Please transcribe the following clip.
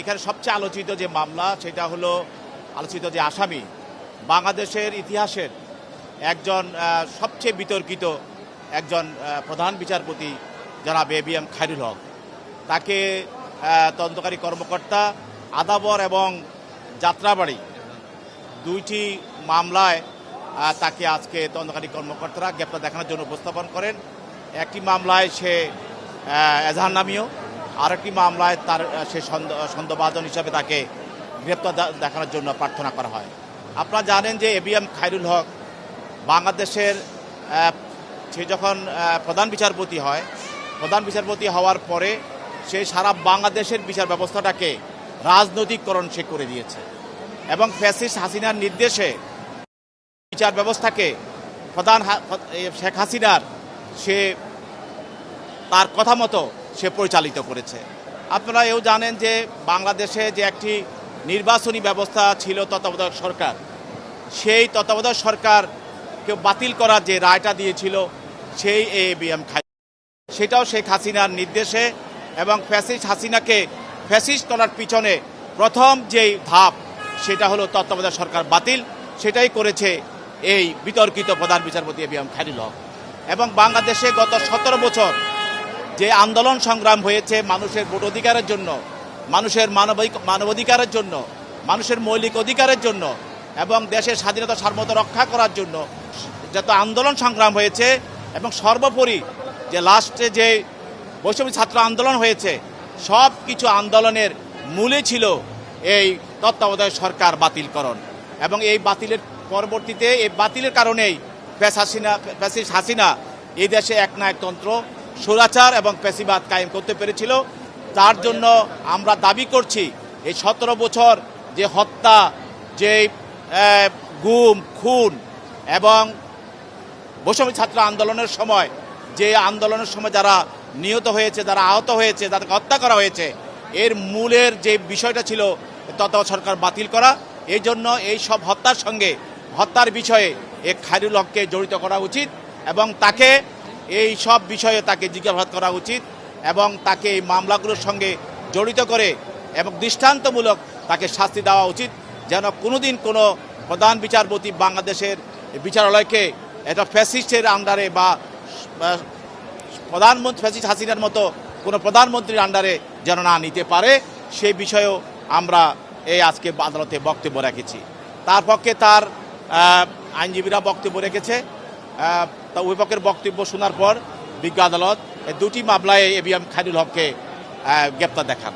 এখানে সবচেয়ে আলোচিত যে মামলা সেটা হলো আলোচিত যে আসামি বাংলাদেশের ইতিহাসের একজন সবচেয়ে বিতর্কিত একজন প্রধান বিচারপতি জনাব এবিএম খায়রুল হক। তাকে তদন্তকারী কর্মকর্তা আদাবর এবং যাত্রাবাড়ি দুইটি মামলায় তাকে আজকে তদন্তকারী কর্মকর্তারা গ্রেপ্তার দেখানোর জন্য উপস্থাপন করেন। একটি মামলায় সে এজাহার নামীয়, আরেকটি মামলায় তার সে সন্দেহভাজন হিসাবে তাকে গ্রেপ্তার দেখানোর জন্য প্রার্থনা করা হয়। আপনারা জানেন যে এবিএম খায়রুল হক বাংলাদেশের সে যখন প্রধান বিচারপতি হয়, প্রধান বিচারপতি হওয়ার পরে সে সারা বাংলাদেশের বিচার ব্যবস্থাটাকে রাজনৈতিককরণ সে করে দিয়েছে এবং ফ্যাসিস্ট হাসিনার নির্দেশে বিচার ব্যবস্থাকে প্রধান শেখ হাসিনার সে তার কথা মতো সে পরিচালিত করেছে। আপনারা এও জানেন যে বাংলাদেশে যে একটি নির্বাচনী ব্যবস্থা ছিল তত্ত্বাবধায়ক সরকার, সেই তত্ত্বাবধায়ক সরকারকে বাতিল করার যে রায়টা দিয়েছিল সেই এবিএম খায়রুল, সেটাও শেখ হাসিনার নির্দেশে এবং ফ্যাসিস্ট হাসিনাকে ফ্যাসিস্ট করার পিছনে প্রথম যেই ধাপ সেটা হলো তত্ত্বাবধায়ক সরকার বাতিল, সেটাই করেছে এই বিতর্কিত প্রধান বিচারপতি এবিএম খায়রুল হক। এবং বাংলাদেশে গত 17 বছর যে আন্দোলন সংগ্রাম হয়েছে মানুষের ভোট অধিকারের জন্য, মানুষের মানবাধিকারের জন্য, মানুষের মৌলিক অধিকারের জন্য এবং দেশের স্বাধীনতা সার্বভৌমত্ব রক্ষা করার জন্য যত আন্দোলন সংগ্রাম হয়েছে এবং সর্বোপরি যে লাস্টে যে বৈষম্য ছাত্র আন্দোলন হয়েছে, সব কিছু আন্দোলনের মূলে ছিল এই তত্ত্বাবধায়ক সরকার বাতিলকরণ। এবং এই বাতিলের পরবর্তীতে এই বাতিলের কারণেই ফ্যাসিস্ট হাসিনা এই দেশে একনায়কতন্ত্র, স্বৈরাচার এবং ফ্যাসিবাদ কায়েম করতে পেরেছিল। তার জন্য আমরা দাবি করছি এই 17 বছর যে হত্যা, যে গুম খুন এবং বৈষম্য ছাত্র আন্দোলনের সময় যে আন্দোলনের সময় যারা নিহত হয়েছে, যারা আহত হয়েছে, তাদেরকে হত্যা করা হয়েছে, এর মূলের যে বিষয়টা ছিল তত্ত্বাবধায়ক সরকার বাতিল করা। এই জন্য এই সব হত্যার সঙ্গে হত্যার বিষয়ে এই খায়রুল হককে জড়িত করা উচিত এবং তাকে এই সব বিষয়ে তাকে জিজ্ঞাসাবাদ করা উচিত এবং তাকে এই মামলাগুলোর সঙ্গে জড়িত করে এবং দৃষ্টান্তমূলক তাকে শাস্তি দেওয়া উচিত, যেন কোনোদিন কোনো প্রধান বিচারপতি বাংলাদেশের বিচারালয়কে এটা ফ্যাসিস্টের আন্ডারে বা প্রধানমন্ত্রী ফ্যাসিস্ট হাসিনার মতো কোনো প্রধানমন্ত্রীর আন্ডারে যেন না নিতে পারে, সেই বিষয়েও আমরা এই আজকে আদালতে বক্তব্য রেখেছি। তার পক্ষে তার আইনজীবীরা বক্তব্য রেখেছে। তা উভয় পক্ষের বক্তব্য শোনার পর বিজ্ঞ আদালত এই দুটি মামলায় এবিএম খায়রুল হককে গ্রেপ্তার দেখান।